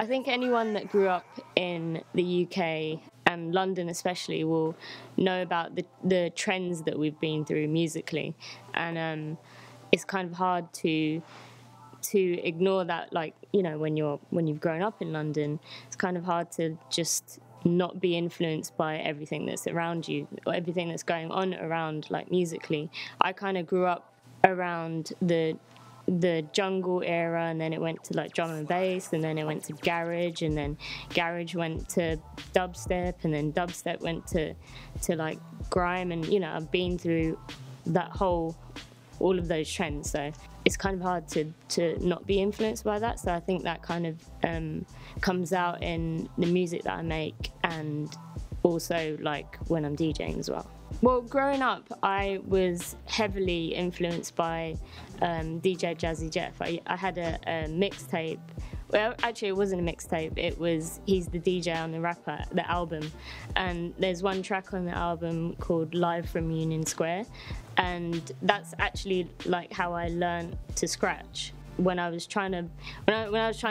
I think anyone that grew up in the UK and London especially will know about the trends that we've been through musically, and it's kind of hard to ignore that. Like, you know, when you've grown up in London, it's kind of hard to just not be influenced by everything that's around you or everything that's going on around, like, musically. I kind of grew up around the jungle era, and then it went to like drum and bass, and then it went to garage, and then garage went to dubstep, and then dubstep went to like grime, and you know, I've been through all of those trends, so it's kind of hard to not be influenced by that. So I think that kind of comes out in the music that I make, and also like when I'm DJing as well. Well, growing up, I was heavily influenced by DJ Jazzy Jeff. I had a mixtape. Well, actually, it wasn't a mixtape. It was He's the DJ on the album. And there's one track on the album called Live from Union Square. And that's actually like how I learned to scratch. When I was trying to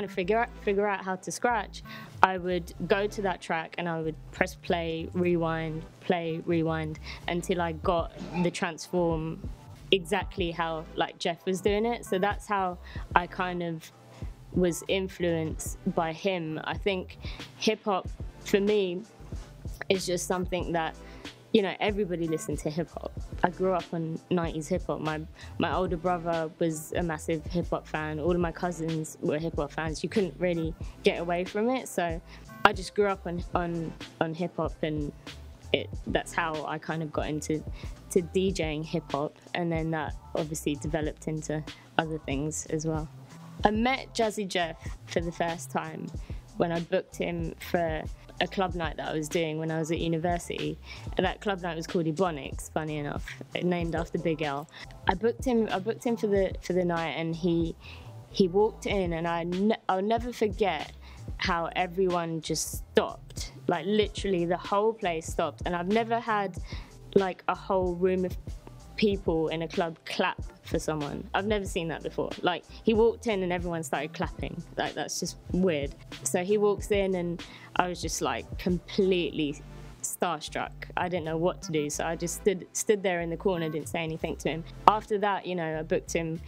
figure out how to scratch, I would go to that track and I would press play, rewind, until I got the transform exactly how like Jeff was doing it. So that's how I kind of was influenced by him. I think hip hop for me is just something that, you know, everybody listened to hip hop. I grew up on 90s hip hop. My older brother was a massive hip hop fan. All of my cousins were hip hop fans. You couldn't really get away from it. So I just grew up on hip hop, and that's how I kind of got into DJing hip hop, and then that obviously developed into other things as well. I met Jazzy Jeff for the first time when I booked him for a club night that I was doing when I was at university. And that club night was called Ebonics, funny enough, named after Big L. I booked him for the night, and he walked in, and I'll never forget how everyone just stopped. Like literally the whole place stopped, and I've never had like a whole room of people in a club clap for someone. I've never seen that before. Like, he walked in and everyone started clapping. Like, that's just weird. So he walks in and I was just like completely starstruck. I didn't know what to do, so I just stood there in the corner, didn't say anything to him. After that, you know, I booked him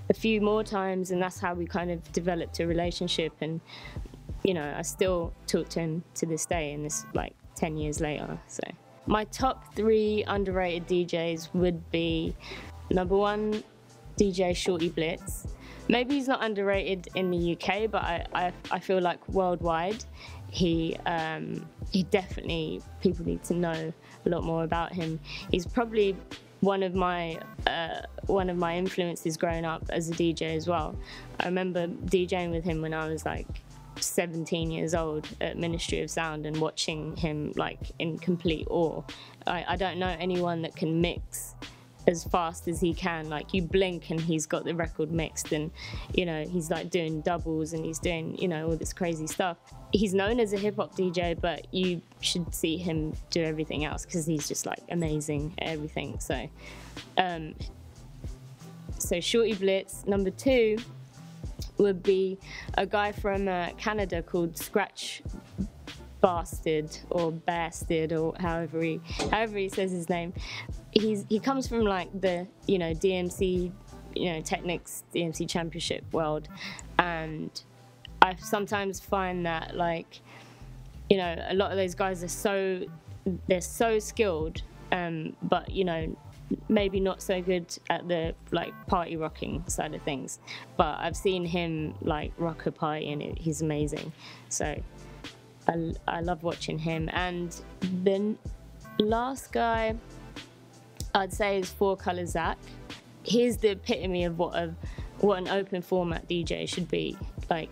a few more times, and that's how we kind of developed a relationship. And you know, I still talk to him to this day, and this like 10 years later. So my top 3 underrated DJs would be number 1, DJ Shorty Blitz. Maybe he's not underrated in the UK, but I feel like worldwide, he definitely, people need to know a lot more about him. He's probably one of my influences growing up as a DJ as well. I remember DJing with him when I was like 17 years old at Ministry of Sound and watching him like in complete awe. I don't know anyone that can mix as fast as he can. Like, you blink and he's got the record mixed, and you know, he's like doing doubles and he's doing, you know, all this crazy stuff. He's known as a hip-hop DJ, but you should see him do everything else because he's just like amazing at everything. So Shorty Blitz. Number 2 would be a guy from Canada called Scratch Bastard, or Bastard, or however he says his name. He comes from like the, you know, DMC, you know, Technics DMC Championship world, and I sometimes find that, like, you know, a lot of those guys they're so skilled, but you know, maybe not so good at the like party rocking side of things. But I've seen him like rock a party, and he's amazing. So I love watching him. And the last guy I'd say is 4 Color Zach. He's the epitome of what an open format DJ should be. Like,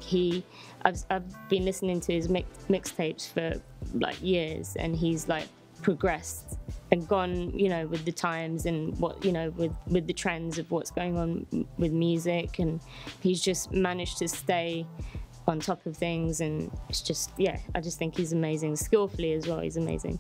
I've been listening to his mixtapes for like years, and he's like progressed and gone, you know, with the times and what, you know, with the trends of what's going on with music, and he's just managed to stay on top of things. And it's just, yeah, I just think he's amazing. Skillfully as well, he's amazing.